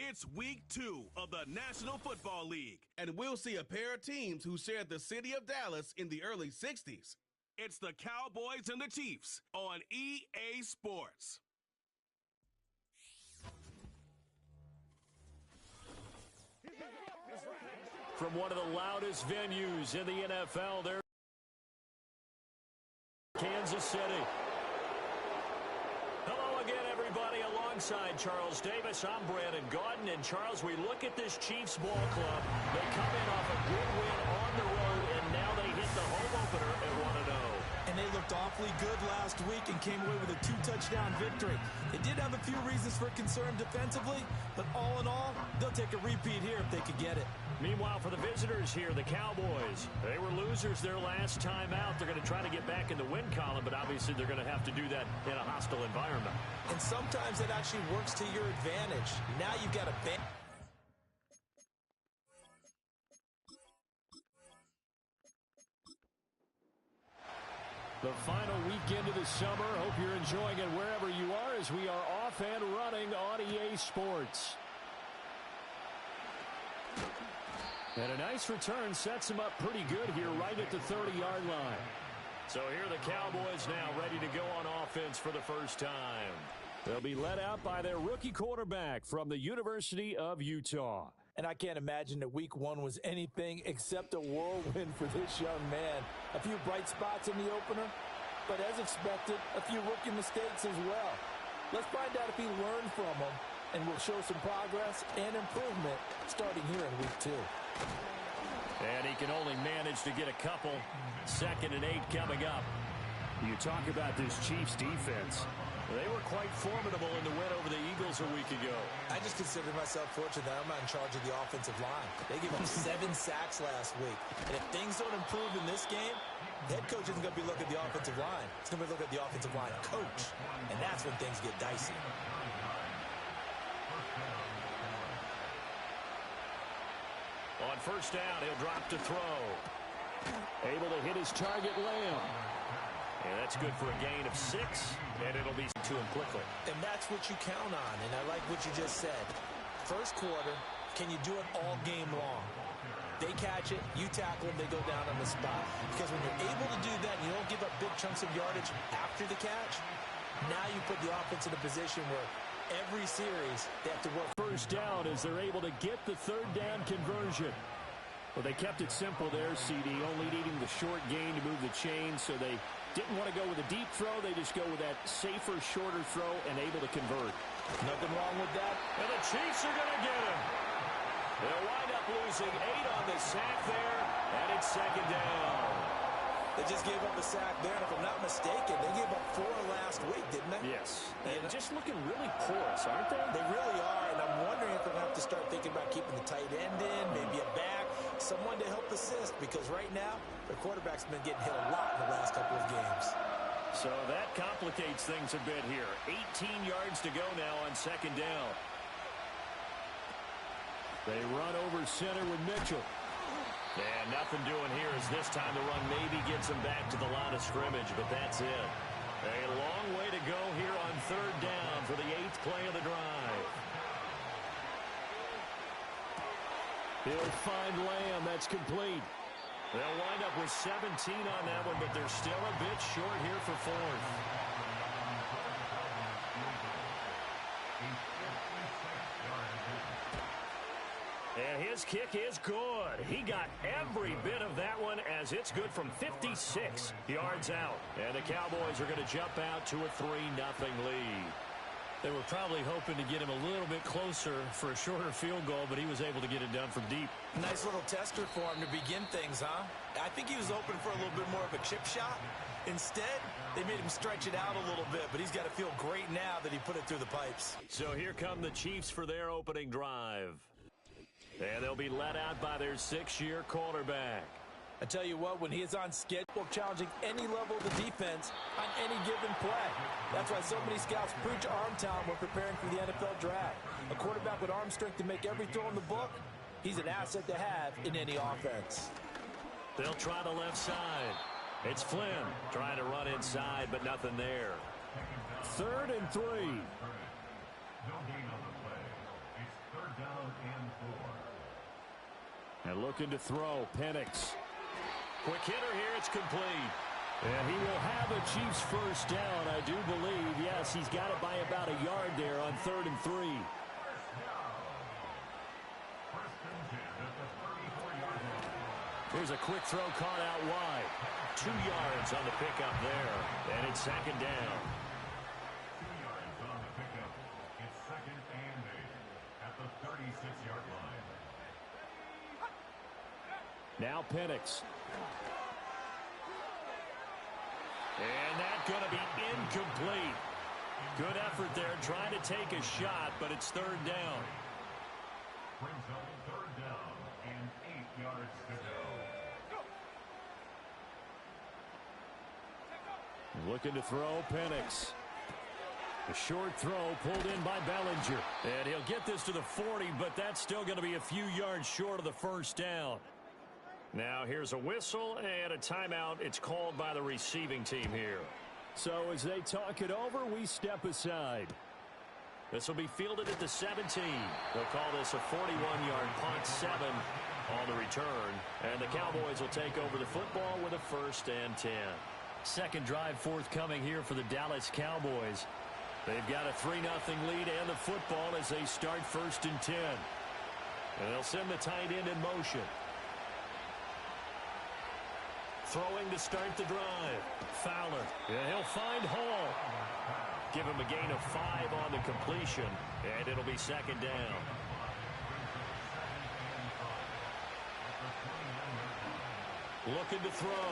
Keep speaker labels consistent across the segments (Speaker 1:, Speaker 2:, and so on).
Speaker 1: It's week 2 of the National Football League.
Speaker 2: And we'll see a pair of teams who shared the city of Dallas in the early 60s.
Speaker 1: It's the Cowboys and the Chiefs on EA Sports.
Speaker 3: From one of the loudest venues in the NFL, there, Kansas City. Hello again, everybody. Alongside Charles Davis, I'm Brandon Gaudin. And Charles, we look at this Chiefs ball club. They come in off a good win on the road, and now they hit the home opener at 1-0.
Speaker 4: And they looked awfully good last week and came away with a 2-touchdown victory. They did have a few reasons for concern defensively, but all in all, they'll take a repeat here if they could get it.
Speaker 3: Meanwhile, for the visitors here, the Cowboys, they were losers their last time out. They're going to try to get back in the win column, but obviously they're going to have to do that in a hostile environment.
Speaker 4: And sometimes it actually works to your advantage. Now you've got a ban.
Speaker 3: The final weekend of the summer. Hope you're enjoying it wherever you are as we are off and running on EA Sports. And a nice return sets him up pretty good here right at the 30-yard line. So here are the Cowboys now ready to go on offense for the first time. They'll be led out by their rookie quarterback from the University of Utah.
Speaker 4: And I can't imagine that week 1 was anything except a whirlwind for this young man. A few bright spots in the opener, but as expected, a few rookie mistakes as well. Let's find out if he learned from them, and we'll show some progress and improvement starting here in week 2.
Speaker 3: And he can only manage to get a couple. 2nd and 8 coming up. You talk about this Chiefs defense. They were quite formidable in the win over the Eagles a week ago.
Speaker 4: I just consider myself fortunate that I'm not in charge of the offensive line. They gave up 7 sacks last week. And if things don't improve in this game, the head coach isn't going to be looking at the offensive line. He's going to be looking at the offensive line coach. And that's when things get dicey.
Speaker 3: On first down, he'll drop to throw. Able to hit his target, Lamb. And that's good for a gain of 6, and it'll be to him quickly.
Speaker 4: And that's what you count on, and I like what you just said. First quarter, can you do it all game long? They catch it, you tackle them, they go down on the spot. Because when you're able to do that, and you don't give up big chunks of yardage after the catch, now you put the offense in a position where every series they have to work.
Speaker 3: First down as they're able to get the 3rd down conversion. Well, they kept it simple there, CD, only needing the short gain to move the chain, so they didn't want to go with a deep throw. They just go with that safer, shorter throw and able to convert.
Speaker 4: Nothing wrong with that.
Speaker 3: And the Chiefs are going to get him. They'll wind up losing 8 on the sack there, and it's 2nd down.
Speaker 4: They just gave up a sack there, and if I'm not mistaken, they gave up 4 last week, didn't they?
Speaker 3: Yes. And just looking really porous, aren't they?
Speaker 4: They really are, and I'm wondering if they're going to have to start thinking about keeping the tight end in, maybe a back, someone to help assist, because right now, their quarterback's been getting hit a lot in the last couple of games.
Speaker 3: So that complicates things a bit here. 18 yards to go now on 2nd down. They run over center with Mitchell. And nothing doing here as this time the run maybe gets them back to the line of scrimmage, but that's it. A long way to go here on 3rd down for the 8th play of the drive. He'll find Lamb. That's complete. They'll wind up with 17 on that one, but they're still a bit short here for 4th. And his kick is good. He got every bit of that one as it's good from 56 yards out. And the Cowboys are going to jump out to a 3-0 lead. They were probably hoping to get him a little bit closer for a shorter field goal, but he was able to get it done from deep.
Speaker 4: Nice little tester for him to begin things, huh? I think he was open for a little bit more of a chip shot. Instead, they made him stretch it out a little bit, but he's got to feel great now that he put it through the pipes.
Speaker 3: So here come the Chiefs for their opening drive. And they'll be led out by their 6-year quarterback.
Speaker 4: I tell you what, when he is on schedule, challenging any level of the defense on any given play. That's why so many scouts preach arm talent when preparing for the NFL draft. A quarterback with arm strength to make every throw in the book, he's an asset to have in any offense.
Speaker 3: They'll try the left side. It's Flynn trying to run inside, but nothing there. 3rd and 3. And looking to throw, Penix. Quick hitter here, it's complete. And he will have a Chiefs first down, I do believe. Yes, he's got it by about a yard there on 3rd and 3. Here's a quick throw caught out wide. 2 yards on the pickup there, and it's 2nd down.
Speaker 5: 2 yards on the pickup. It's 2nd and 8 at the 36-yard line.
Speaker 3: Now Penix. And that's going to be incomplete. Good effort there trying to take a shot, but it's 3rd down.
Speaker 5: Brings up 3rd down and 8 yards to go.
Speaker 3: Looking to throw, Penix. A short throw pulled in by Bellinger. And he'll get this to the 40, but that's still going to be a few yards short of the first down. Now here's a whistle and a timeout. It's called by the receiving team here. So as they talk it over, we step aside. This will be fielded at the 17. They'll call this a 41-yard punt, 7 on the return. And the Cowboys will take over the football with a 1st and 10. Second drive forthcoming here for the Dallas Cowboys. They've got a 3-0 lead and the football as they start 1st and 10. And they'll send the tight end in motion. Throwing to start the drive. Fowler. And he'll find Hall. Give him a gain of 5 on the completion. And it'll be 2nd down. Looking to throw.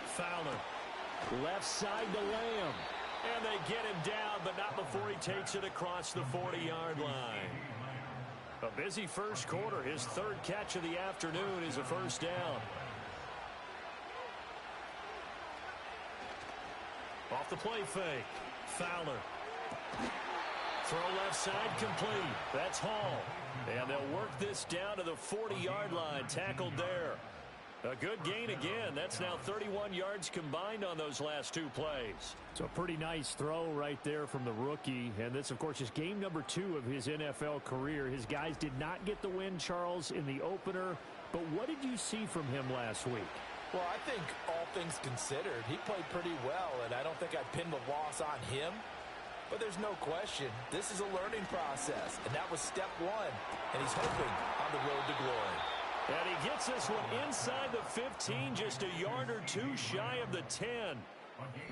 Speaker 3: Fowler. Left side to Lamb. And they get him down, but not before he takes it across the 40-yard line. A busy first quarter. His 3rd catch of the afternoon is a 1st down. Off the play fake. Fowler. Throw left side complete. That's Hall. And they'll work this down to the 40-yard line. Tackled there. A good gain again. That's now 31 yards combined on those last 2 plays. So a pretty nice throw right there from the rookie. And this, of course, is game number 2 of his NFL career. His guys did not get the win, Charles, in the opener. But what did you see from him last week?
Speaker 4: Well, I think all things considered, he played pretty well, and I don't think I pinned the loss on him. But there's no question, this is a learning process, and that was step 1, and he's hoping on the road to glory.
Speaker 3: And he gets this one inside the 15, just a yard or 2 shy of the 10.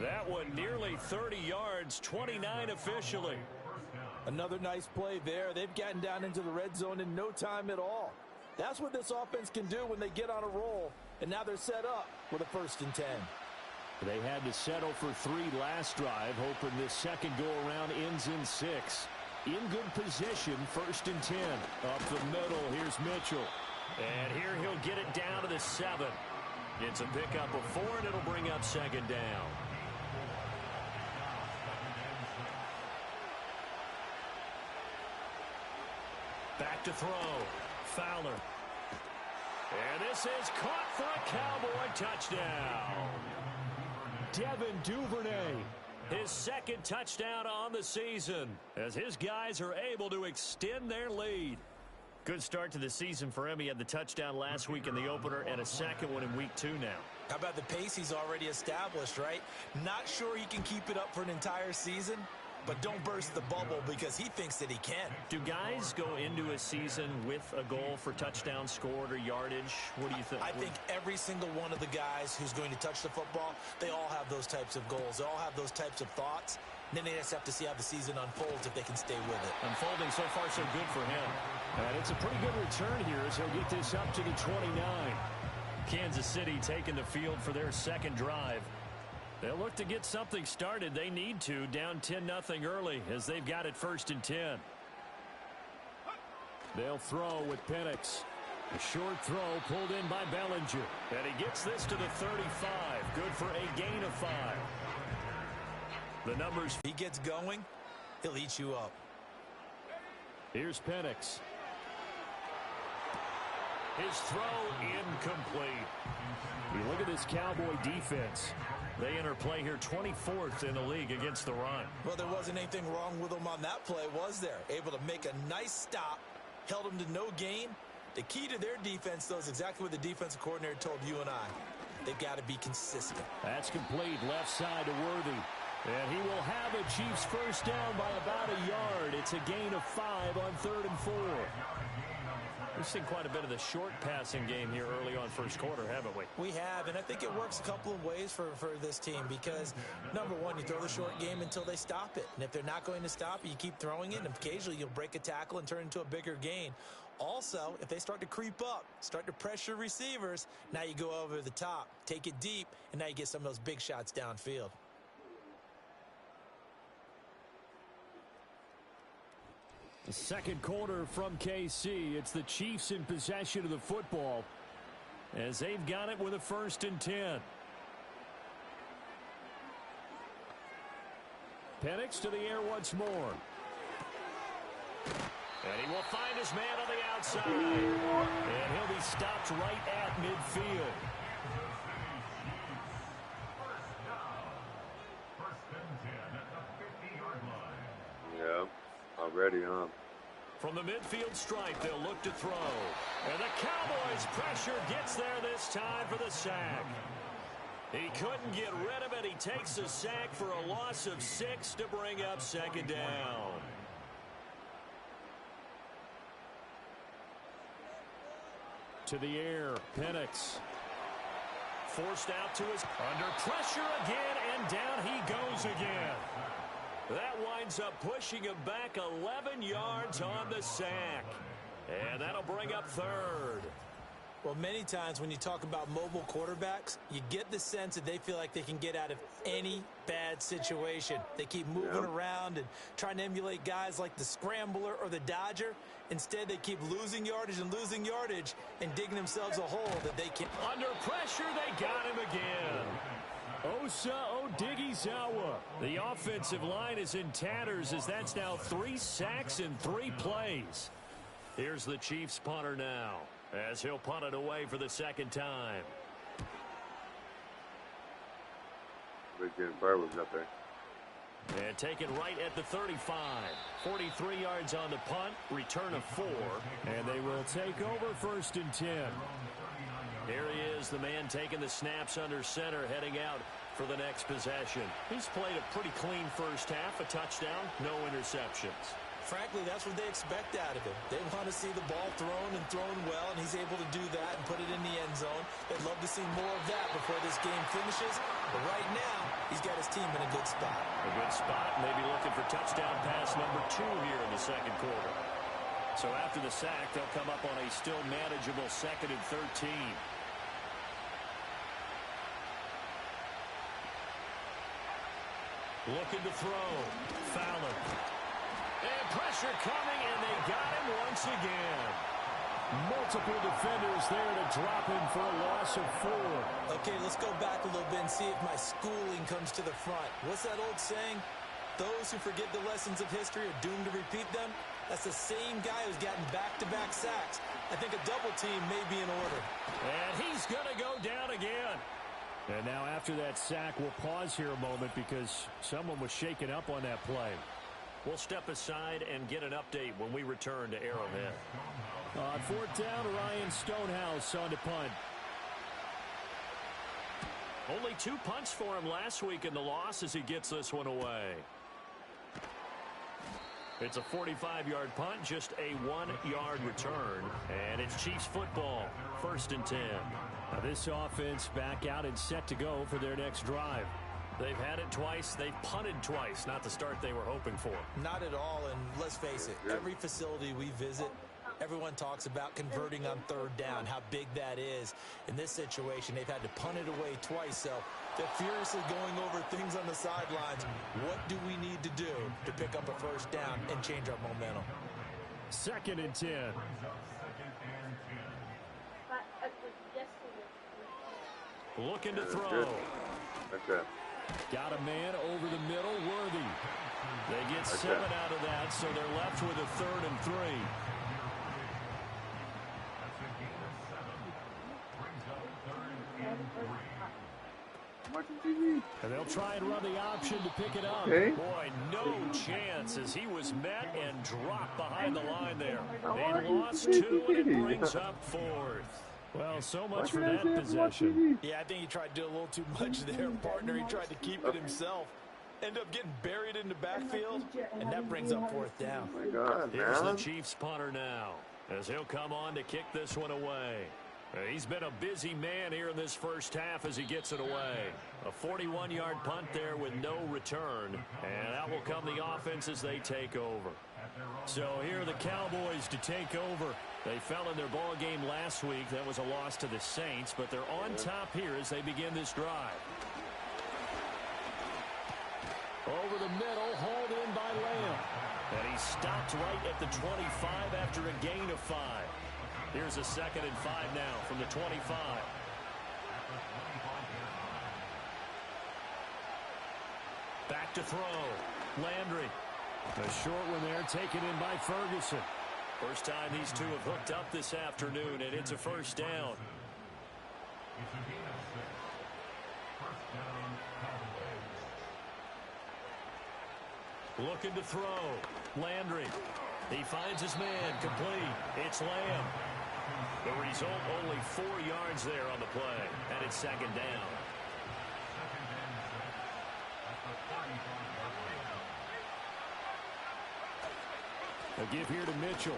Speaker 3: That one nearly 30 yards, 29 officially.
Speaker 4: Another nice play there. They've gotten down into the red zone in no time at all. That's what this offense can do when they get on a roll. And now they're set up with a 1st and 10.
Speaker 3: They had to settle for 3 last drive, hoping this second go-around ends in 6. In good position, 1st and 10. Up the middle, here's Mitchell. And here he'll get it down to the 7. It's a pickup of 4, and it'll bring up 2nd down. Back to throw. Fowler. And this is caught for a Cowboy touchdown. Devin Duvernay, his 2nd touchdown on the season, as his guys are able to extend their lead. Good start to the season for him. He had the touchdown last week in the opener and a 2nd one in week 2 now.
Speaker 4: How about the pace he's already established, right? Not sure he can keep it up for an entire season, but don't burst the bubble because he thinks that he can.
Speaker 3: Do guys go into a season with a goal for touchdowns scored or yardage? What do you think?
Speaker 4: I think every single one of the guys who's going to touch the football, they all have those types of goals. They all have those types of thoughts. And then they just have to see how the season unfolds if they can stay with it.
Speaker 3: Unfolding so far so good for him. And it's a pretty good return here as he'll get this up to the 29. Kansas City taking the field for their 2nd drive. They'll look to get something started. They need to, down 10-0 early as they've got it 1st and 10. They'll throw with Penix. A short throw pulled in by Bellinger. And he gets this to the 35. Good for a gain of 5. The numbers.
Speaker 4: If he gets going, he'll eat you up.
Speaker 3: Here's Penix. His throw incomplete. You look at this Cowboy defense. They enter play here 24th in the league against the run.
Speaker 4: Well, there wasn't anything wrong with them on that play, was there? Able to make a nice stop held them to no gain. The key to their defense, though, is exactly what the defensive coordinator told you and I. They've got to be consistent.
Speaker 3: That's complete left side to Worthy. And he will have a Chiefs first down by about a yard. It's a gain of 5 on 3rd and 4. We've seen quite a bit of the short passing game here early on first quarter, haven't we?
Speaker 4: We have, and I think it works a couple of ways for this team because, number one, you throw the short game until they stop it. And if they're not going to stop it, you keep throwing it, and occasionally you'll break a tackle and turn it into a bigger gain. Also, if they start to creep up, start to pressure receivers, now you go over the top, take it deep, and now you get some of those big shots downfield.
Speaker 3: The second quarter from KC. It's the Chiefs in possession of the football as they've got it with a 1st and 10. Penix to the air once more. And he will find his man on the outside. And he'll be stopped right at midfield.
Speaker 6: Yeah, already, huh?
Speaker 3: From the midfield stripe, they'll look to throw. And the Cowboys' pressure gets there this time for the sack. He couldn't get rid of it. He takes the sack for a loss of 6 to bring up 2nd down. To the air, Penix. Forced out to his under pressure again, and down he goes again. That winds up pushing him back 11 yards on the sack. And that'll bring up 3rd.
Speaker 4: Well, many times when you talk about mobile quarterbacks, you get the sense that they feel like they can get out of any bad situation. They keep moving around and trying to emulate guys like the Scrambler or the Dodger. Instead, they keep losing yardage and digging themselves a hole that they can't.
Speaker 3: Under pressure, they got him again. Osa Odighizuwa. The offensive line is in tatters as that's now 3 sacks in 3 plays. Here's the Chiefs punter now as he'll punt it away for the 2nd time.
Speaker 6: We're getting Burbles up there.
Speaker 3: And taken right at the 35. 43 yards on the punt, return of 4. And they will take over 1st and 10. Here he is, the man taking the snaps under center, heading out for the next possession. He's played a pretty clean first half, a touchdown, no interceptions.
Speaker 4: Frankly, that's what they expect out of him. They want to see the ball thrown and thrown well, and he's able to do that and put it in the end zone. They'd love to see more of that before this game finishes. But right now, he's got his team in a good spot.
Speaker 3: A good spot, maybe looking for touchdown pass number 2 here in the 2nd quarter. So after the sack, they'll come up on a still manageable 2nd and 13. Looking to throw. Fowler. And pressure coming, and they got him once again. Multiple defenders there to drop him for a loss of 4.
Speaker 4: Okay, let's go back a little bit and see if my schooling comes to the front. What's that old saying? Those who forget the lessons of history are doomed to repeat them. That's the same guy who's gotten back-to-back sacks. I think a double team may be in order.
Speaker 3: And he's going to go down again. And now after that sack, we'll pause here a moment because someone was shaken up on that play. We'll step aside and get an update when we return to Arrowhead. On 4th down, Ryan Stonehouse on to punt. Only 2 punts for him last week in the loss as he gets this one away. It's a 45-yard punt, just a 1-yard return. And it's Chiefs football, 1st and 10. Now this offense back out and set to go for their next drive. They've had it twice. They've punted twice. Not the start they were hoping for.
Speaker 4: Not at all, and let's face it, every facility we visit, everyone talks about converting on 3rd down, how big that is. In this situation, they've had to punt it away twice, so they're furiously going over things on the sidelines. What do we need to do to pick up a 1st down and change our momentum?
Speaker 3: 2nd and 10. Looking to throw.
Speaker 6: Okay.
Speaker 3: Got a man over the middle, Worthy. They get 7 out of that, so they're left with a 3rd and 3.
Speaker 6: Watching TV.
Speaker 3: And they'll try and run the option to pick it up.
Speaker 6: Okay.
Speaker 3: Boy, no chance as he was met and dropped behind the line there. They lost 2, and it brings up 4th. Well, so much for that possession.
Speaker 4: Yeah, I think he tried to do a little too much there, partner. He tried to keep it himself. End up getting buried in the backfield, and that brings up 4th down.
Speaker 6: Oh my God,
Speaker 3: Here's the
Speaker 6: man.
Speaker 3: Chiefs punter now as he'll come on to kick this one away. He's been a busy man here in this first half as he gets it away. A 41-yard punt there with no return, and that will come the offense as they take over. So here are the Cowboys to take over. They fell in their ball game last week. That was a loss to the Saints, but they're on top here as they begin this drive. Over the middle, hauled in by Lamb. And he stopped right at the 25 after a gain of 5. Here's a 2nd and 5 now from the 25. Back to throw. Landry. A short one there taken in by Ferguson. First time these two have hooked up this afternoon, and it's a first down. Looking to throw. Landry. He finds his man. Complete. It's Lamb. The result, only 4 yards there on the play. And it's 2nd down. A give here to Mitchell.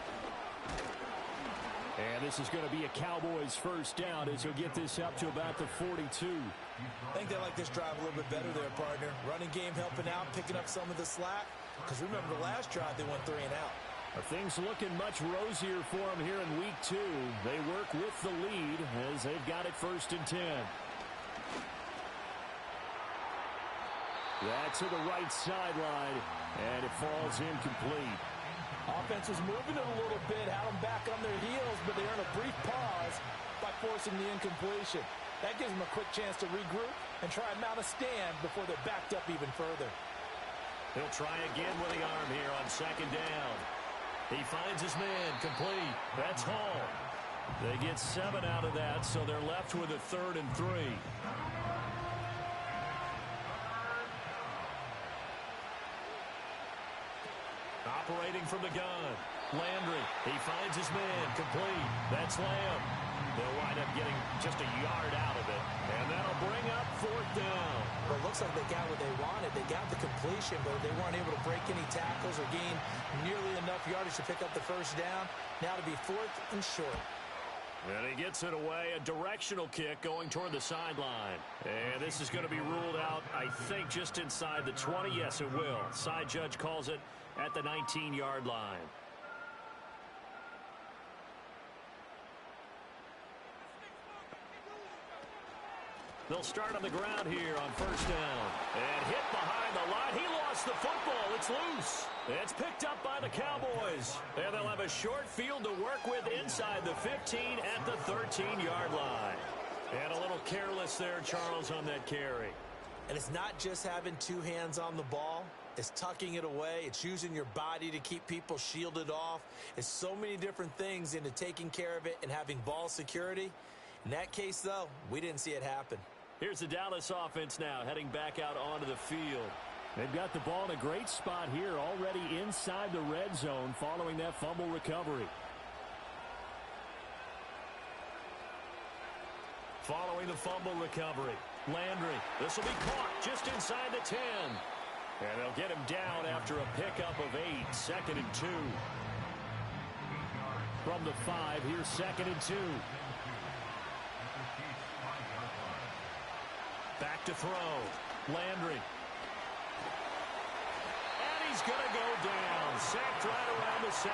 Speaker 3: And this is going to be a Cowboys first down as he'll get this up to about the 42.
Speaker 4: I think they like this drive a little bit better there, partner. Running game helping out, picking up some of the slack. Because remember, the last drive, they went 3 and out.
Speaker 3: Things looking much rosier for them here in week 2. They work with the lead as they've got it 1st and 10. That's to the right sideline, and it falls incomplete.
Speaker 4: Offense was moving it a little bit, had them back on their heels, but they earned a brief pause by forcing the incompletion. That gives them a quick chance to regroup and try and mount a stand before they're backed up even further.
Speaker 3: He'll try again with the arm here on 2nd down. He finds his man, complete. That's Hall. They get 7 out of that, so they're left with a 3rd and 3. Operating from the gun. Landry. He finds his man, complete. That's Lamb. They'll wind up getting just a yard out of it, and that'll bring up 4th down.
Speaker 4: Well, it looks like they got what they wanted. They got the completion, but they weren't able to break any tackles or gain nearly enough yardage to pick up the first down. Now to be 4th and short.
Speaker 3: And he gets it away, a directional kick going toward the sideline. And this is going to be ruled out, I think, just inside the 20. Yes, it will. Side judge calls it at the 19-yard line. They'll start on the ground here on 1st down. And hit behind the line. He lost the football. It's loose. It's picked up by the Cowboys. And they'll have a short field to work with inside the 15 at the 13-yard line. And a little careless there, Charles, on that carry.
Speaker 4: And it's not just having 2 hands on the ball. It's tucking it away. It's using your body to keep people shielded off. It's so many different things into taking care of it and having ball security. In that case, though, we didn't see it happen.
Speaker 3: Here's the Dallas offense now heading back out onto the field. They've got the ball in a great spot here, already inside the red zone following that fumble recovery. Following the fumble recovery, Landry. This will be caught just inside the 10. And they'll get him down after a pickup of 8. 2nd and 2. From the 5, here's 2nd and 2. Back to throw. Landry. And he's going to go down. Sacked right around the 17.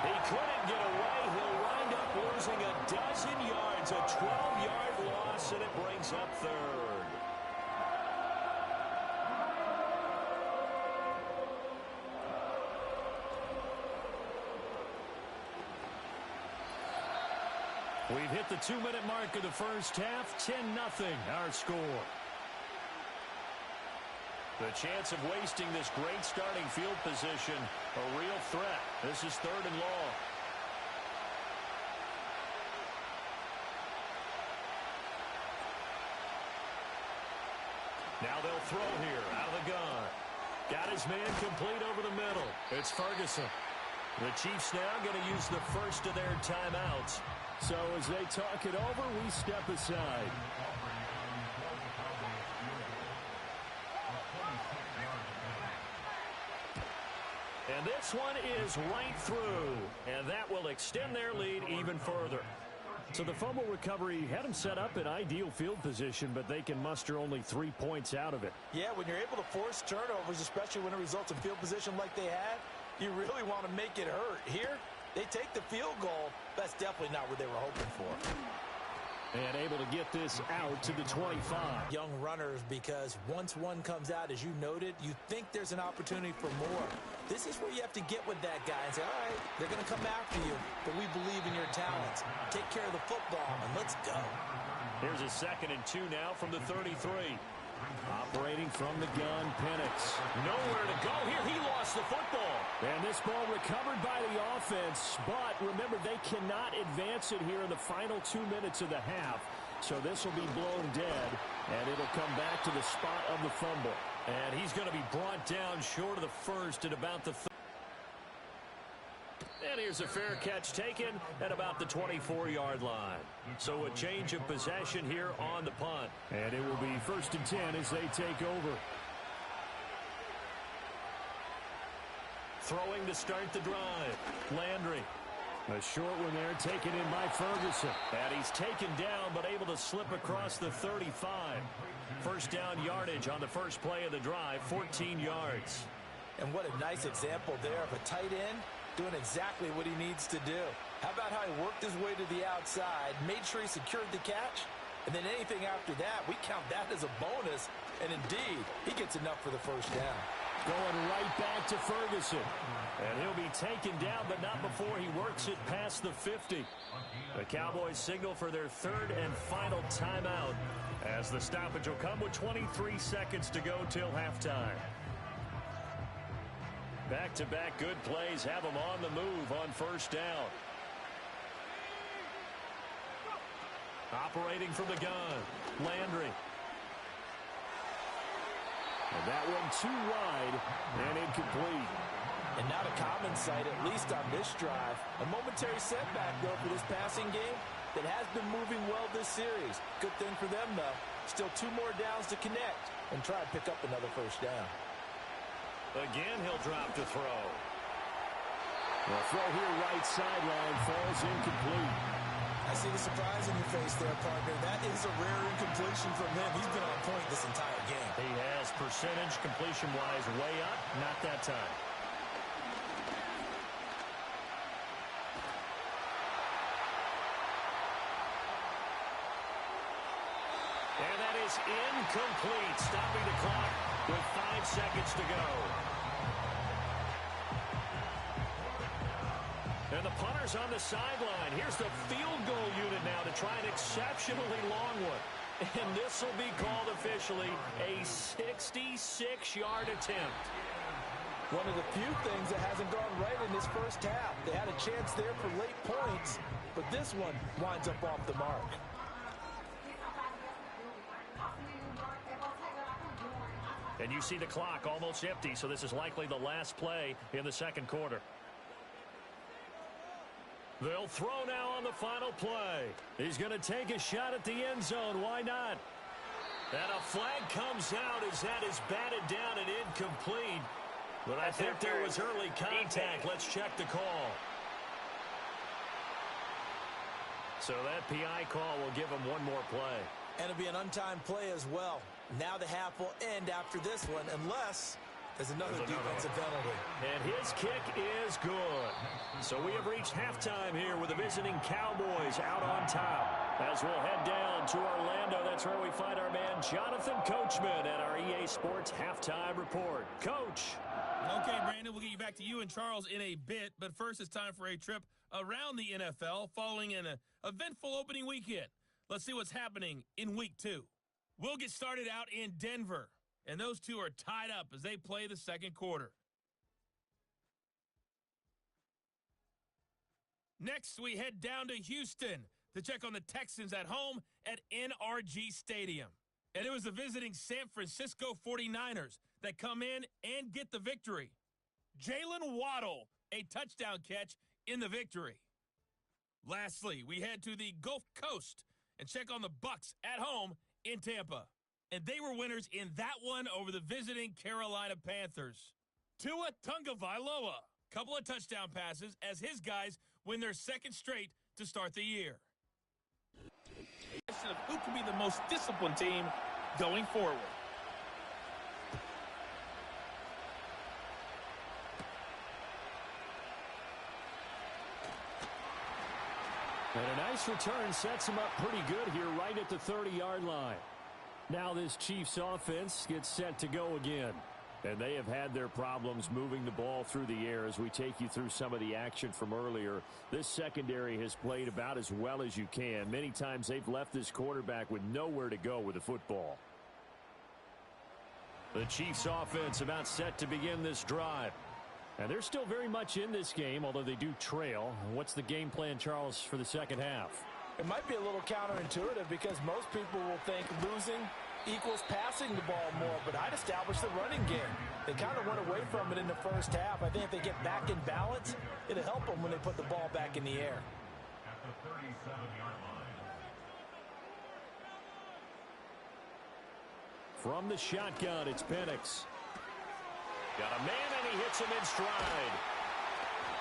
Speaker 3: He couldn't get away. He'll wind up losing a dozen yards. A 12-yard loss, and it brings up 3rd. We've hit the 2-minute mark of the first half. 10-0 our score. The chance of wasting this great starting field position, a real threat. This is 3rd and long. throw here out of the gun. Got his man complete over the middle. It's Ferguson. The Chiefs now going to use the first of their timeouts. So as they talk it over, we step aside. And this one is right through. And that will extend their lead even further. So the fumble recovery had them set up in ideal field position, but they can muster only 3 points out of it.
Speaker 4: Yeah, when you're able to force turnovers, especially when it results in field position like they had, you really want to make it hurt. Here, they take the field goal. That's definitely not what they were hoping for.
Speaker 3: And able to get this out to the 25.
Speaker 4: Young runners, because once one comes out, as you noted, you think there's an opportunity for more. This is where you have to get with that guy and say, all right, they're going to come after you, but we believe in your talents. Take care of the football, and let's go.
Speaker 3: Here's a 2nd and 2 now from the 33. Operating from the gun, Penix. Nowhere to go here. He lost the football. And this ball recovered by the offense. But remember, they cannot advance it here in the final 2 minutes of the half. So this will be blown dead, and it'll come back to the spot of the fumble. And he's going to be brought down short of the first at about the and here's a fair catch taken at about the 24-yard line. So a change of possession here on the punt. And it will be 1st and 10 as they take over. Throwing to start the drive. Landry. A short one there taken in by Ferguson. And he's taken down but able to slip across the 35. First down yardage on the first play of the drive, 14 yards.
Speaker 4: And what a nice example there of a tight end doing exactly what he needs to do. How about how he worked his way to the outside, made sure he secured the catch, and then anything after that, we count that as a bonus. And indeed, he gets enough for the first down.
Speaker 3: Going right back to Ferguson. And he'll be taken down, but not before he works it past the 50. The Cowboys signal for their 3rd and final timeout as the stoppage will come with 23 seconds to go till halftime. Back-to-back good plays have them on the move on first down. Operating from the gun, Landry. And that one too wide and incomplete.
Speaker 4: And not a common sight, at least on this drive. A momentary setback, though, for this passing game that has been moving well this series. Good thing for them, though. Still 2 more downs to connect and try and pick up another first down.
Speaker 3: Again, he'll drop to throw. The throw here right sideline falls incomplete.
Speaker 4: I see the surprise in your face there, partner. That is a rare incompletion from him. He's been on point this entire game.
Speaker 3: He has percentage completion-wise way up. Not that time. And that is incomplete, stopping the clock with 5 seconds to go. And the punter's on the sideline. Here's the field goal unit now to try an exceptionally long one. And this will be called officially a 66-yard attempt.
Speaker 4: One of the few things that hasn't gone right in this first half. They had a chance there for late points, but this one winds up off the mark.
Speaker 3: And you see the clock almost empty, so this is likely the last play in the second quarter. They'll throw now on the final play. He's going to take a shot at the end zone. Why not? And a flag comes out as that is batted down and incomplete. But I think there was early contact. Let's check the call. So that PI call will give him one more play.
Speaker 4: And it'll be an untimed play as well. Now the half will end after this one, unless there's another defensive penalty.
Speaker 3: And his kick is good. So we have reached halftime here with the visiting Cowboys out on top. As we'll head down to Orlando, that's where we find our man Jonathan Coachman at our EA Sports Halftime Report. Coach.
Speaker 2: Okay, Brandon, we'll get you back to you and Charles in a bit. But first, it's time for a trip around the NFL following an eventful opening weekend. Let's see what's happening in Week 2. We'll get started out in Denver, and those two are tied up as they play the second quarter. Next, we head down to Houston to check on the Texans at home at NRG Stadium. And it was the visiting San Francisco 49ers that come in and get the victory. Jalen Waddle, a touchdown catch in the victory. Lastly, we head to the Gulf Coast and check on the Bucs at home in Tampa. And they were winners in that one over the visiting Carolina Panthers. Tua Tagovailoa, couple of touchdown passes as his guys win their second straight to start the year. Question of who can be the most disciplined team going forward.
Speaker 3: And a nice return sets him up pretty good here right at the 30-yard line. Now this Chiefs offense gets set to go again. And they have had their problems moving the ball through the air as we take you through some of the action from earlier. This secondary has played about as well as you can. Many times they've left this quarterback with nowhere to go with the football. The Chiefs offense about set to begin this drive. And they're still very much in this game, although they do trail. What's the game plan, Charles, for the second half?
Speaker 4: It might be a little counterintuitive because most people will think losing equals passing the ball more, but I'd establish the running game. They kind of went away from it in the first half. I think if they get back in balance, it'll help them when they put the ball back in the air.
Speaker 5: At the 37-yard line.
Speaker 3: From the shotgun, it's Penix. Got a man, and he hits him in stride.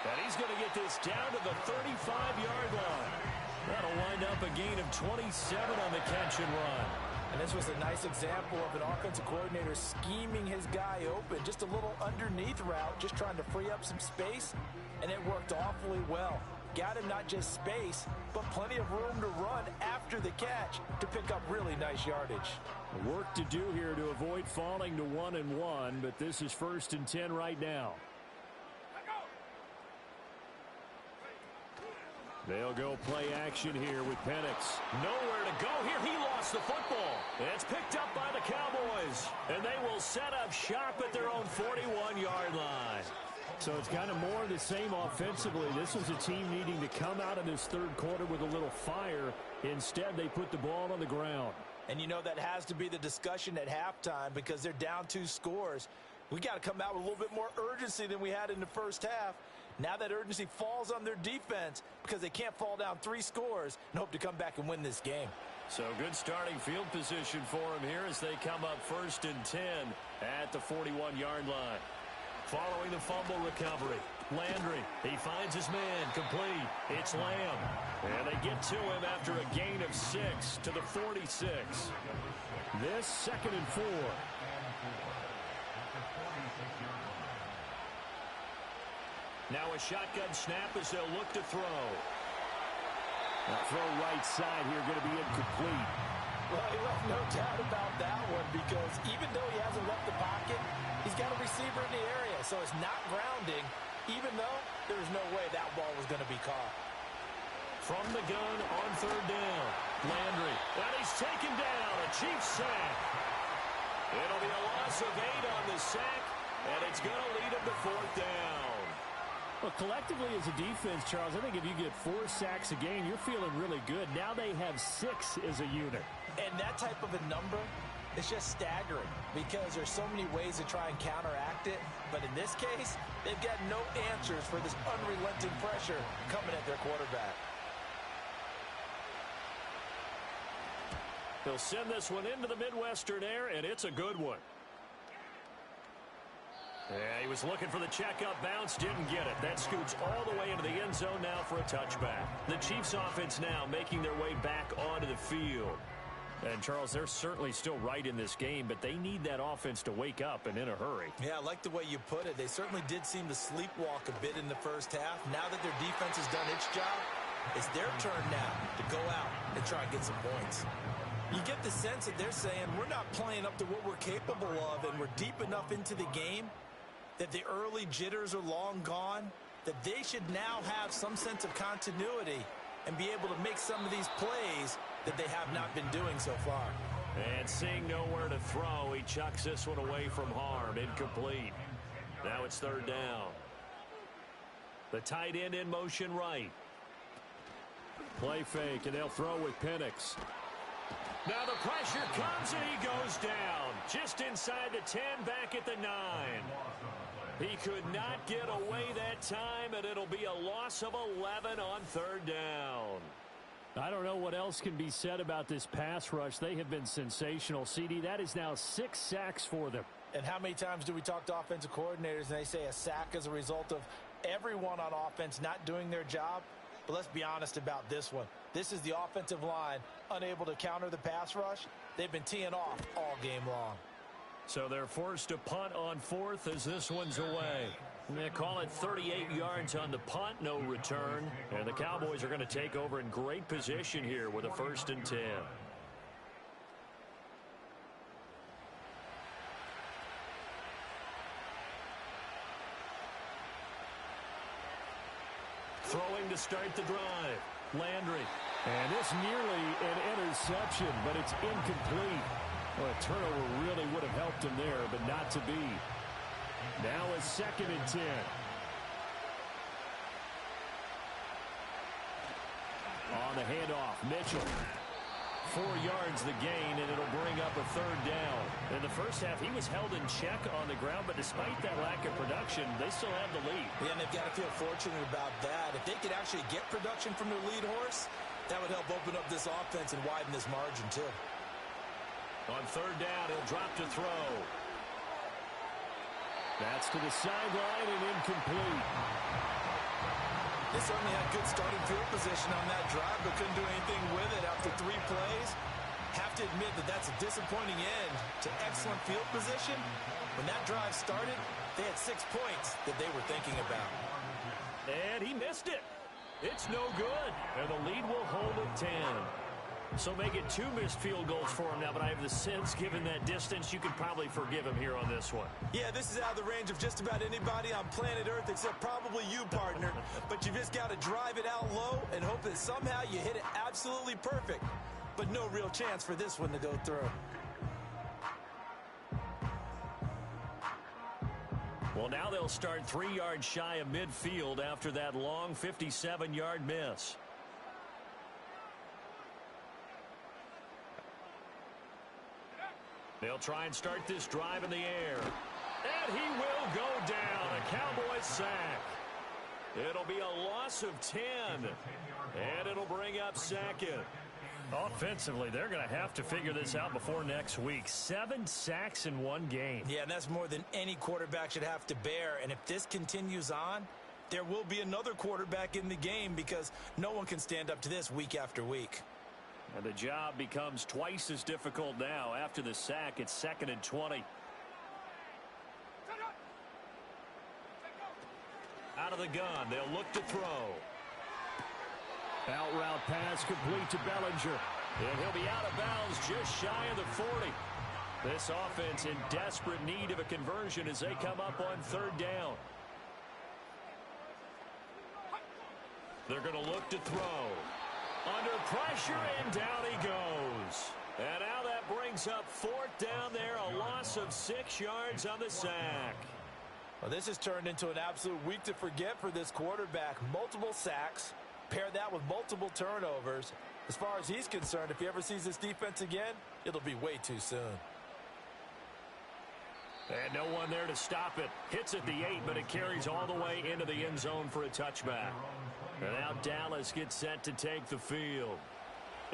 Speaker 3: And he's going to get this down to the 35-yard line. That'll wind up a gain of 27 on the catch and run.
Speaker 4: And this was a nice example of an offensive coordinator scheming his guy open. Just a little underneath route, just trying to free up some space, and it worked awfully well. Got him not just space, but plenty of room to run after the catch to pick up really nice yardage.
Speaker 3: Work to do here to avoid falling to 1-1, but this is 1st and 10 right now. They'll go play action here with Penix. Nowhere to go here. He lost the football. It's picked up by the Cowboys. And they will set up shop at their own 41-yard line. So it's kind of more of the same offensively. This was a team needing to come out of this third quarter with a little fire. Instead, they put the ball on the ground.
Speaker 4: And you know that has to be the discussion at halftime because they're down 2 scores. We got to come out with a little bit more urgency than we had in the first half. Now that urgency falls on their defense because they can't fall down 3 scores and hope to come back and win this game.
Speaker 3: So good starting field position for them here as they come up 1st and 10 at the 41-yard line. Following the fumble recovery, Landry, he finds his man, complete. It's Lamb. And they get to him after a gain of 6 to the 46. This 2nd and 4. Now a shotgun snap as they'll look to throw. Now throw right side here, going to be incomplete.
Speaker 4: Well, he left no doubt about that one because even though he hasn't left the pocket, he's got a receiver in the area, so it's not grounding, even though there's no way that ball was going to be caught.
Speaker 3: From the gun on 3rd down, Landry. And he's taken down, a Chiefs sack. It'll be a loss of 8 on the sack, and it's going to lead him to 4th down. Well, collectively as a defense, Charles, I think if you get 4 sacks a game, you're feeling really good. Now they have 6 as a unit.
Speaker 4: And that type of a number is just staggering because there's so many ways to try and counteract it. But in this case, they've got no answers for this unrelenting pressure coming at their quarterback.
Speaker 3: He'll send this one into the Midwestern air, and it's a good one. Yeah, he was looking for the checkup bounce, didn't get it. That scoots all the way into the end zone now for a touchback. The Chiefs offense now making their way back onto the field. And, Charles, they're certainly still right in this game, but they need that offense to wake up and in a hurry.
Speaker 4: Yeah, I like the way you put it. They certainly did seem to sleepwalk a bit in the first half. Now that their defense has done its job, it's their turn now to go out and try and get some points. You get the sense that they're saying we're not playing up to what we're capable of, and we're deep enough into the game that the early jitters are long gone, that they should now have some sense of continuity and be able to make some of these plays that they have not been doing so far.
Speaker 3: And seeing nowhere to throw, he chucks this one away from harm. Incomplete. Now it's 3rd down. The tight end in motion right. Play fake, and they'll throw with Penix. Now the pressure comes and he goes down. Just inside the 10, back at the 9. He could not get away that time, and it'll be a loss of 11 on 3rd down.
Speaker 7: I don't know what else can be said about this pass rush. They have been sensational, CD. That is now 6 sacks for them.
Speaker 4: And how many times do we talk to offensive coordinators and they say a sack as a result of everyone on offense not doing their job? But let's be honest about this one. This is the offensive line unable to counter the pass rush. They've been teeing off all game long.
Speaker 3: So they're forced to punt on 4th as this one's away. They call it 38 yards on the punt, no return. And the Cowboys are going to take over in great position here with a 1st and 10. Throwing to start the drive. Landry.
Speaker 7: And this nearly an interception, but it's incomplete. Well, a turnover really would have helped him there, but not to be. Now a 2nd and 10. On the handoff, Mitchell. 4 yards the gain, and it'll bring up a 3rd down. In the first half, he was held in check on the ground, but despite that lack of production, they still have the lead.
Speaker 4: Yeah, and they've got to feel fortunate about that. If they could actually get production from their lead horse, that would help open up this offense and widen this margin, too.
Speaker 3: On 3rd down, he'll drop to throw.
Speaker 7: That's to the sideline and incomplete.
Speaker 4: They certainly had good starting field position on that drive, but couldn't do anything with it after 3 plays. Have to admit that that's a disappointing end to excellent field position. When that drive started, they had 6 points that they were thinking about.
Speaker 3: And he missed it. It's no good. And the lead will hold at 10. So make it 2 missed field goals for him now, but I have the sense, given that distance, you could probably forgive him here on this one.
Speaker 4: Yeah, this is out of the range of just about anybody on planet Earth except probably you, partner. But you just got to drive it out low and hope that somehow you hit it absolutely perfect. But no real chance for this one to go through.
Speaker 3: Well, now they'll start 3 yards shy of midfield after that long 57-yard miss. They'll try and start this drive in the air. And he will go down. A Cowboys sack. It'll be a loss of 10. And it'll bring up 2nd.
Speaker 7: Offensively, they're going to have to figure this out before next week. 7 sacks in 1 game.
Speaker 4: Yeah, and that's more than any quarterback should have to bear. And if this continues on, there will be another quarterback in the game because no one can stand up to this week after week.
Speaker 3: And the job becomes twice as difficult now. After the sack, it's 2nd and 20. Out of the gun, they'll look to throw.
Speaker 7: Out route pass complete to Bellinger.
Speaker 3: And he'll be out of bounds just shy of the 40. This offense in desperate need of a conversion as they come up on 3rd down. They're going to look to throw. Under pressure, and down he goes. And now that brings up 4th down there, a loss of 6 yards on the sack.
Speaker 4: Well, this has turned into an absolute week to forget for this quarterback. Multiple sacks, pair that with multiple turnovers. As far as he's concerned, if he ever sees this defense again, it'll be way too soon.
Speaker 3: And no one there to stop it. Hits at the 8, but it carries all the way into the end zone for a touchback. And now Dallas gets set to take the field.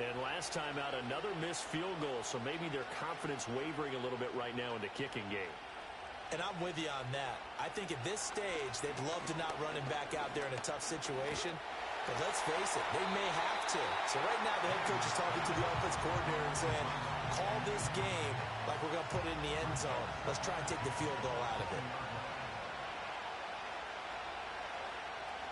Speaker 3: And last time out, another missed field goal, so maybe their confidence wavering a little bit right now in the kicking game.
Speaker 4: And I'm with you on that. I think at this stage, they'd love to not run him back out there in a tough situation. But let's face it, they may have to. So right now, the head coach is talking to the offense coordinator and saying, call this game like we're going to put it in the end zone. Let's try and take the field goal out of it.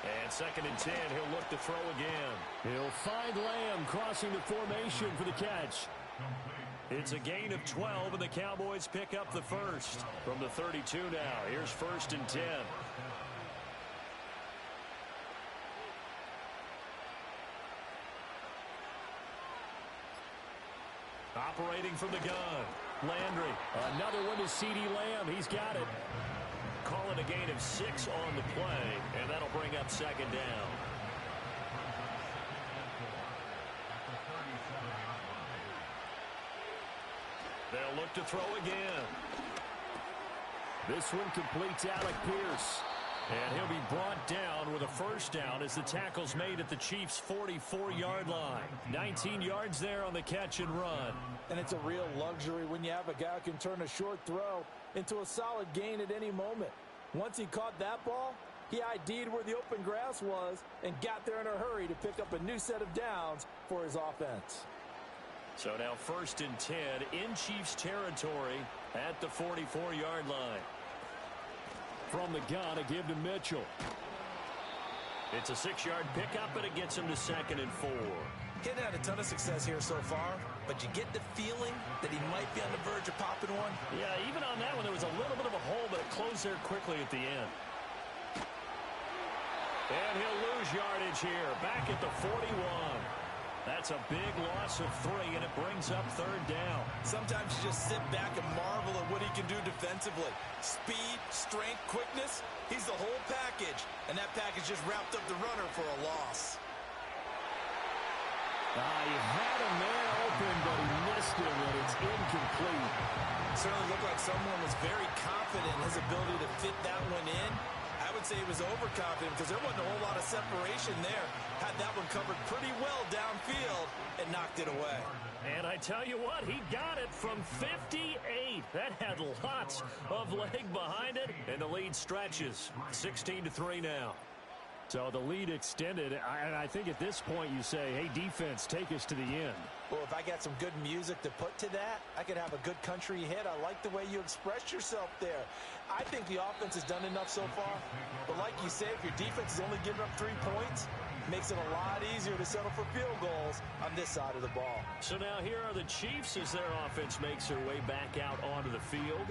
Speaker 3: And 2nd and 10, he'll look to throw again.
Speaker 7: He'll find Lamb crossing the formation for the catch.
Speaker 3: It's a gain of 12, and the Cowboys pick up the first. From the 32 now, here's 1st and 10. Operating from the gun, Landry.
Speaker 7: Another one to CeeDee Lamb. He's got it.
Speaker 3: Calling a gain of 6 on the play, and that'll bring up 2nd down. look to throw again.
Speaker 7: This one completes Alec Pierce. And he'll be brought down with a first down as the tackle's made at the Chiefs' 44-yard line. 19 yards there on the catch and run.
Speaker 4: And it's a real luxury when you have a guy who can turn a short throw into a solid gain at any moment. Once he caught that ball, he ID'd where the open grass was and got there in a hurry to pick up a new set of downs for his offense.
Speaker 3: So now 1st and 10 in Chiefs territory at the 44-yard line.
Speaker 7: From the gun, a give to Mitchell.
Speaker 3: It's a 6-yard pickup, and it gets him to 2nd and 4.
Speaker 4: He hasn't had a ton of success here so far, but you get the feeling that he might be on the verge of popping one.
Speaker 3: Yeah, even on that one, there was a little bit of a hole, but it closed there quickly at the end. And he'll lose yardage here, back at the 41. That's a big loss of 3, and it brings up 3rd down.
Speaker 4: Sometimes you just sit back and marvel at what he can do defensively. Speed, strength, quickness, he's the whole package. And that package just wrapped up the runner for a loss.
Speaker 7: He had him there open, but he missed him, and it's incomplete.
Speaker 4: Certainly looked like someone was very confident in his ability to fit that one in. I would say he was overconfident because there wasn't a whole lot of separation there. Had that one covered pretty well downfield and knocked it away.
Speaker 3: And I tell you what, he got it from 58. That had lots of leg behind it, and the lead stretches. 16-3 now.
Speaker 7: So the lead extended, and I think at this point you say, hey, defense, take us to the end.
Speaker 4: Well, if I got some good music to put to that, I could have a good country hit. I like the way you express yourself there. I think the offense has done enough so far. But like you say, if your defense is only giving up 3 points, it makes it a lot easier to settle for field goals on this side of the ball.
Speaker 3: So now here are the Chiefs as their offense makes their way back out onto the field.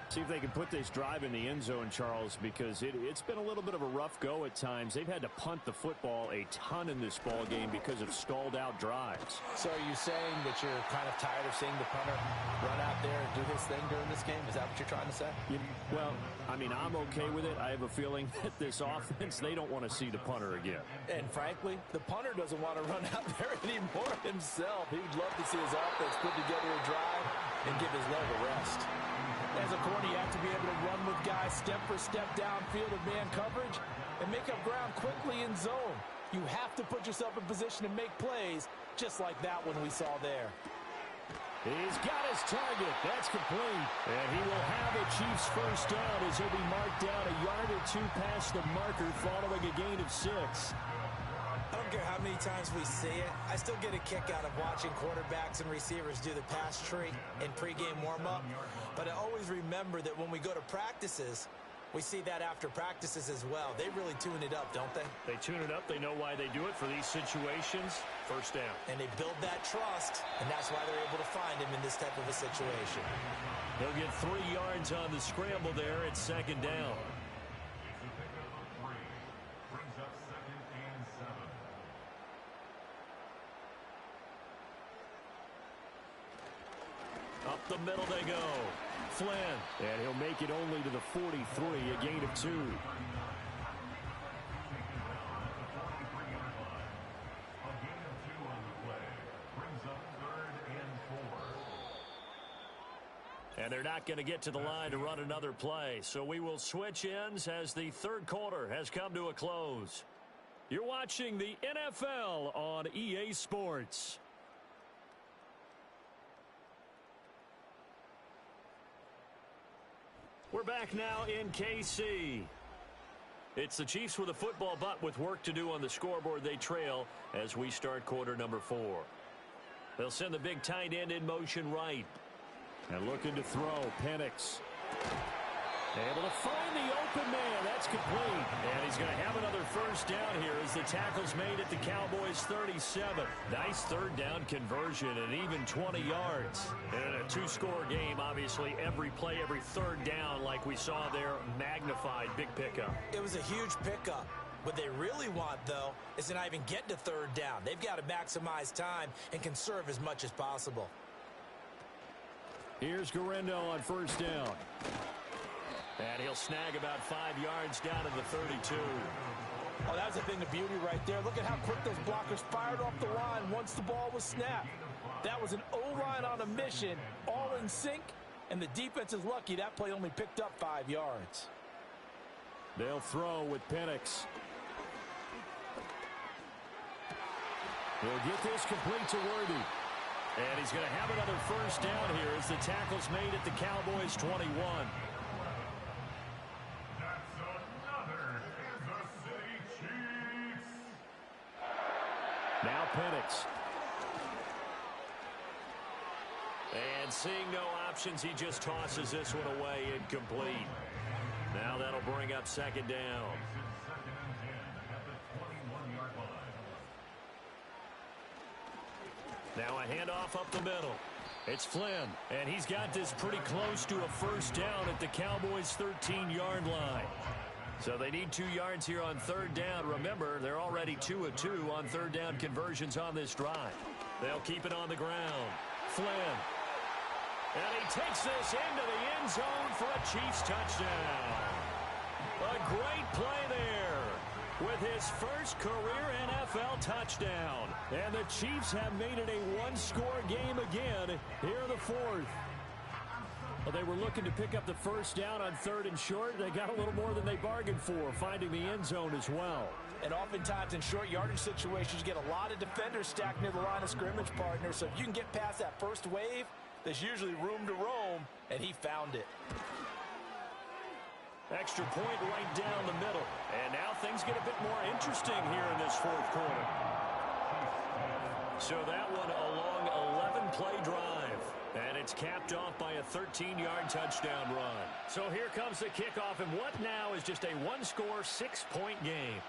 Speaker 7: See if they can put this drive in the end zone, Charles, because it's been a little bit of a rough go at times. They've had to punt the football a ton in this ball game because of stalled-out drives.
Speaker 4: So are you saying that you're kind of tired of seeing the punter run out there and do his thing during this game? Is that what you're trying to say?
Speaker 7: Well, I mean, I'm okay with it. I have a feeling that this offense, they don't want to see the punter again.
Speaker 4: And frankly, the punter doesn't want to run out there anymore himself. He would love to see his offense put together a drive and give his leg a rest. As a corner, you have to be able to run with guys step for step downfield of man coverage and make up ground quickly in zone. You have to put yourself in position to make plays, just like that one we saw there.
Speaker 7: He's got his target. That's complete. And he will have a Chiefs first down as he'll be marked down a yard or 2 past the marker following a gain of 6.
Speaker 4: I don't care how many times we see it. I still get a kick out of watching quarterbacks and receivers do the pass tree in pregame warm-up. But I always remember that when we go to practices, we see that after practices as well. They really tune it up, don't they?
Speaker 3: They tune it up. They know why they do it for these situations. First down.
Speaker 4: And they build that trust, and that's why they're able to find him in this type of a situation.
Speaker 3: He'll get 3 yards on the scramble there at 2nd down. Up the middle they go. Flynn.
Speaker 7: And he'll make it only to the 43, a gain of 2.
Speaker 3: And they're not going to get to the line to run another play. So we will switch ends as the 3rd quarter has come to a close. You're watching the NFL on EA Sports. We're back now in KC. It's the Chiefs with a football, but with work to do on the scoreboard. They trail as we start quarter number 4. They'll send the big tight end in motion right.
Speaker 7: And looking to throw, Penix. Able to find the open man. That's complete.
Speaker 3: And he's going to have another first down here as the tackle's made at the Cowboys' 37. Nice 3rd down conversion and even 20 yards. And in a 2-score game, obviously, every play, every 3rd down, like we saw there, magnified. Big pickup.
Speaker 4: It was a huge pickup. What they really want, though, is to not even get to 3rd down. They've got to maximize time and conserve as much as possible.
Speaker 7: Here's Guerrero on 1st down.
Speaker 3: And he'll snag about 5 yards down to the 32.
Speaker 4: Oh, that's a thing of beauty right there. Look at how quick those blockers fired off the line once the ball was snapped. That was an O-line on a mission, all in sync, and the defense is lucky that play only picked up 5 yards.
Speaker 3: They'll throw with Penix. He'll get this complete to Worthy. And he's going to have another first down here as the tackle's made at the Cowboys' 21.
Speaker 5: That's another Kansas City Chiefs.
Speaker 3: Now Penix. And seeing no options, he just tosses this one away incomplete. Now that'll bring up second down.
Speaker 5: Second and 10 at the 21-yard line.
Speaker 3: Now a handoff up the middle. It's Flynn, and he's got this pretty close to a first down at the Cowboys' 13-yard line. So they need 2 yards here on third down. Remember, they're already 2 of 2 on third down conversions on this drive. They'll keep it on the ground. Flynn. And he takes this into the end zone for a Chiefs touchdown. A great play there with his first career NFL touchdown. And the Chiefs have made it a one-score game again here in the fourth. Well, they were looking to pick up the first down on third and short. They got a little more than they bargained for, finding the end zone as well.
Speaker 4: And oftentimes in short yardage situations, you get a lot of defenders stacked near the line of scrimmage, partner. So if you can get past that first wave, there's usually room to roam, and he found it.
Speaker 3: Extra point right down the middle. And now things get a bit more interesting here in this fourth quarter. So that one a long 11-play drive. And it's capped off by a 13-yard touchdown run. So here comes the kickoff, and what now is just a one-score, 6-point game.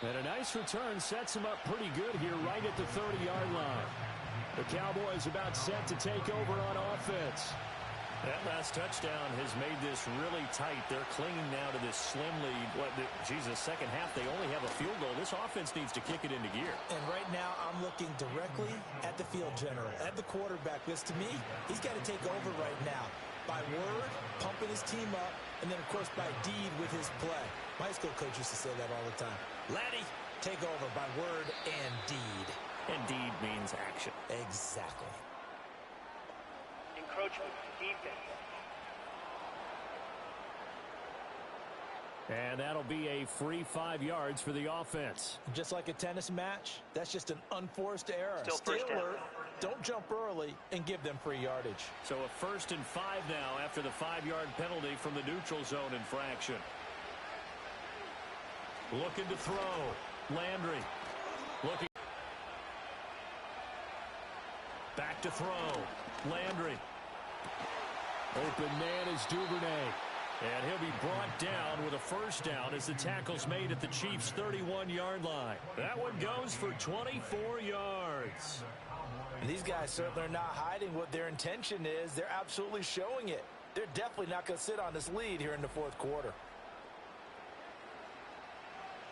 Speaker 3: And a nice return sets him up pretty good here right at the 30-yard line. The Cowboys about set to take over on offense. That last touchdown has made this really tight. They're clinging now to this slim lead. Second half, they only have a field goal. This offense needs to kick it into gear.
Speaker 4: And right now, I'm looking directly at the field general, at the quarterback. Because to me, he's got to take over right now. By word, pumping his team up, and then, of course, by deed with his play. My high school coach used to say that all the time. Laddie, take over by word and deed.
Speaker 3: And deed means action.
Speaker 4: Exactly.
Speaker 8: Encroachment, defense.
Speaker 3: And that'll be a free 5 yards for the offense.
Speaker 4: Just like a tennis match, that's just an unforced error.
Speaker 8: Stay alert,
Speaker 4: don't jump early, and give them free yardage.
Speaker 3: So a 1st and 5 now after the 5-yard penalty from the neutral zone infraction. Looking to throw. Landry. Looking. Back to throw. Landry. Open man is Duvernay. And he'll be brought down with a first down as the tackle's made at the Chiefs' 31-yard line. That one goes for 24 yards.
Speaker 4: And these guys certainly are not hiding what their intention is. They're absolutely showing it. They're definitely not going to sit on this lead here in the fourth quarter.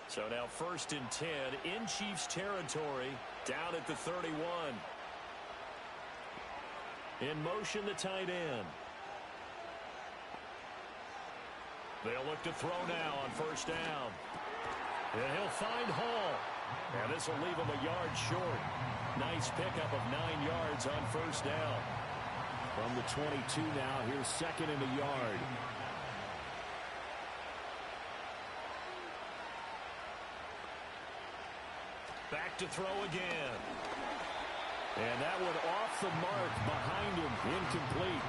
Speaker 3: So now 1st and 10 in Chiefs territory, down at the 31. In motion, the tight end. They'll look to throw now on first down. And he'll find Hall. And this will leave him a yard short. Nice pickup of 9 yards on first down. From the 22 now, here's 2nd and a yard. Back to throw again. And that one off the mark behind him, incomplete.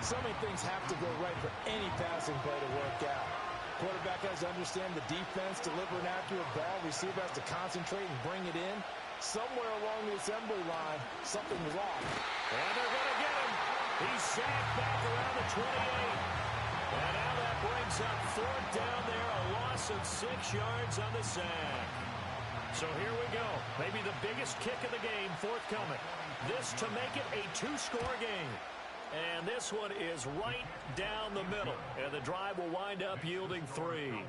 Speaker 4: So many things have to go right for any passing play to work out. Quarterback has to understand the defense, deliver an accurate ball. Receiver has to concentrate and bring it in. Somewhere along the assembly line, something was off.
Speaker 3: And they're going to get him. He's sacked back around the 28. And now that brings up 4th down there, a loss of 6 yards on the sack. So here we go. Maybe the biggest kick of the game forthcoming. This to make it a 2-score game. And this one is right down the middle. And the drive will wind up yielding 3.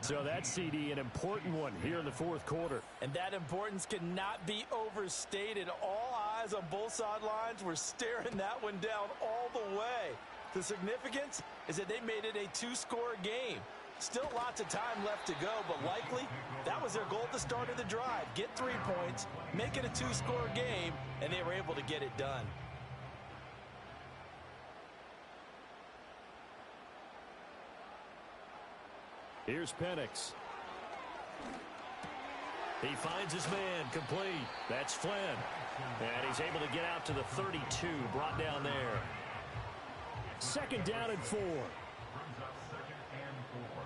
Speaker 3: So that's, CD, an important one here in the fourth quarter.
Speaker 4: And that importance cannot be overstated. All eyes on both sidelines were staring that one down all the way. The significance is that they made it a two-score game. Still lots of time left to go, but likely that was their goal at the start of the drive. Get 3 points, make it a two-score game, and they were able to get it done.
Speaker 3: Here's Penix. He finds his man complete. That's Flynn. And he's able to get out to the 32, brought down there. Second down and 4.
Speaker 5: Brings up 2nd and 4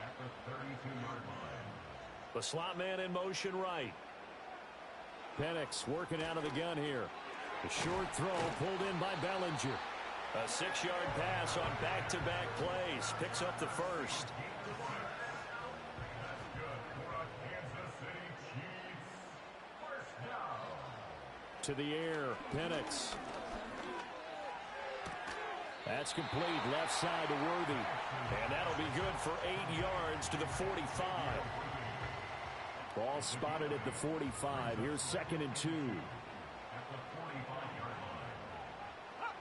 Speaker 5: at the 32-yard line.
Speaker 3: The slot man in motion right. Penix working out of the gun here. The short throw pulled in by Bellinger. A 6-yard pass on back-to-back plays. Picks up the first. To the air, Penix. That's complete, left side to Worthy. And that'll be good for 8 yards to the 45. Ball spotted at the 45. Here's 2nd and 2.
Speaker 5: At the 45-yard line.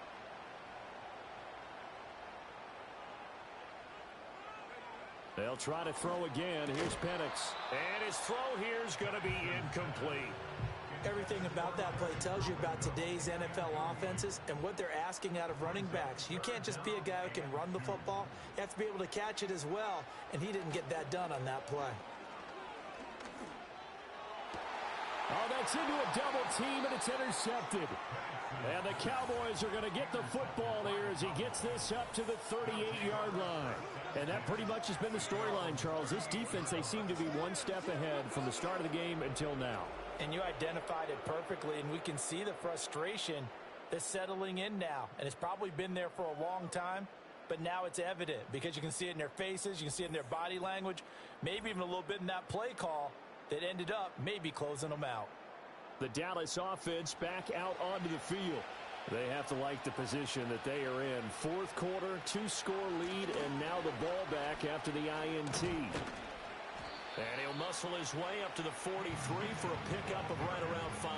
Speaker 3: They'll try to throw again. Here's Penix. And his throw here is going to be incomplete.
Speaker 4: Everything about that play tells you about today's NFL offenses and what they're asking out of running backs. You can't just be a guy who can run the football. You have to be able to catch it as well, and he didn't get that done on that play.
Speaker 3: Oh, that's into a double team, and it's intercepted. And the Cowboys are going to get the football here as he gets this up to the 38-yard line. And that pretty much has been the storyline, Charles. This defense, they seem to be one step ahead from the start of the game until now.
Speaker 4: And you identified it perfectly, and we can see the frustration that's settling in now. And it's probably been there for a long time, but now it's evident because you can see it in their faces, you can see it in their body language, maybe even a little bit in that play call that ended up maybe closing them out.
Speaker 3: The Dallas offense back out onto the field. They have to like the position that they are in. Fourth quarter, 2-score lead, and now the ball back after the INT. And he'll muscle his way up to the 43 for a pickup of right around 5.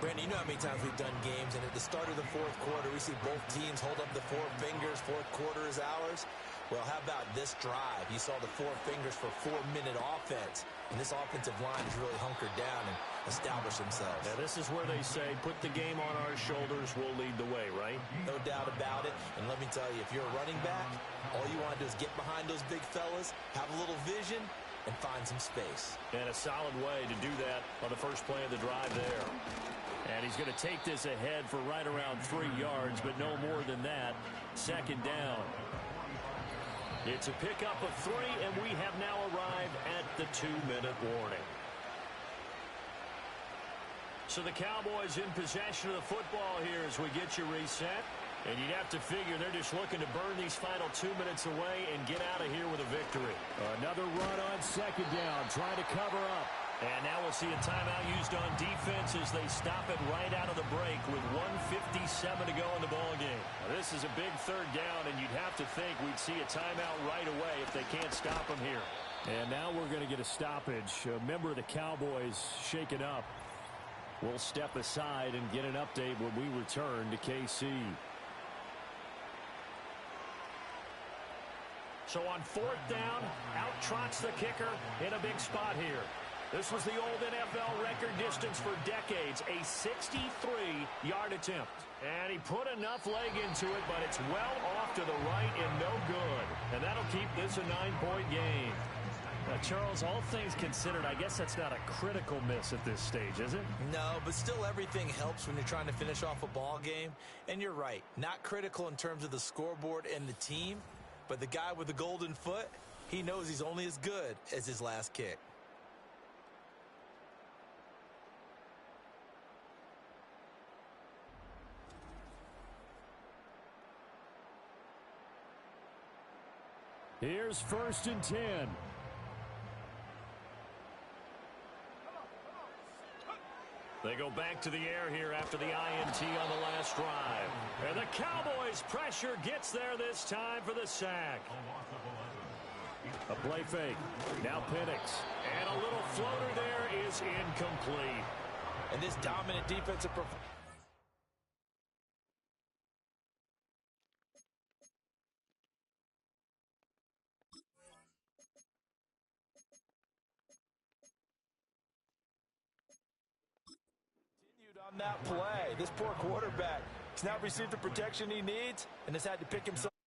Speaker 4: Brandon, you know how many times we've done games, and at the start of the fourth quarter, we see both teams hold up the 4 fingers, fourth quarter is ours. Well, how about this drive? You saw the 4 fingers for 4-minute offense, and this offensive line has really hunkered down and established themselves.
Speaker 3: Now, this is where they say, put the game on our shoulders, we'll lead the way, right?
Speaker 4: No doubt about it, and let me tell you, if you're a running back, all you want to do is get behind those big fellas, have a little vision, and find some space.
Speaker 3: And a solid way to do that on the first play of the drive there. And he's going to take this ahead for right around 3 yards, but no more than that. Second down. It's a pickup of 3, and we have now arrived at the 2-minute warning. So the Cowboys in possession of the football here as we get you reset. And you'd have to figure they're just looking to burn these final 2 minutes away and get out of here with a victory. Another run on second down, trying to cover up. And now we'll see a timeout used on defense as they stop it right out of the break with 1:57 to go in the ballgame. This is a big third down, and you'd have to think we'd see a timeout right away if they can't stop them here. And now we're going to get a stoppage. A member of the Cowboys shaken up. We'll step aside and get an update when we return to KC. So on 4th down, out trots the kicker in a big spot here. This was the old NFL record distance for decades, a 63-yard attempt. And he put enough leg into it, but it's well off to the right and no good. And that'll keep this a 9-point game.
Speaker 7: Charles, all things considered, I guess that's not a critical miss at this stage, is it?
Speaker 4: No, but still everything helps when you're trying to finish off a ball game. And you're right, not critical in terms of the scoreboard and the team, but the guy with the golden foot, he knows he's only as good as his last kick.
Speaker 3: Here's 1st and 10. They go back to the air here after the INT on the last drive. And the Cowboys' pressure gets there this time for the sack. A play fake. Now Penix. And a little floater there is incomplete.
Speaker 4: And this dominant defensive performance. that play. This poor quarterback has not received the protection he needs and has had to pick himself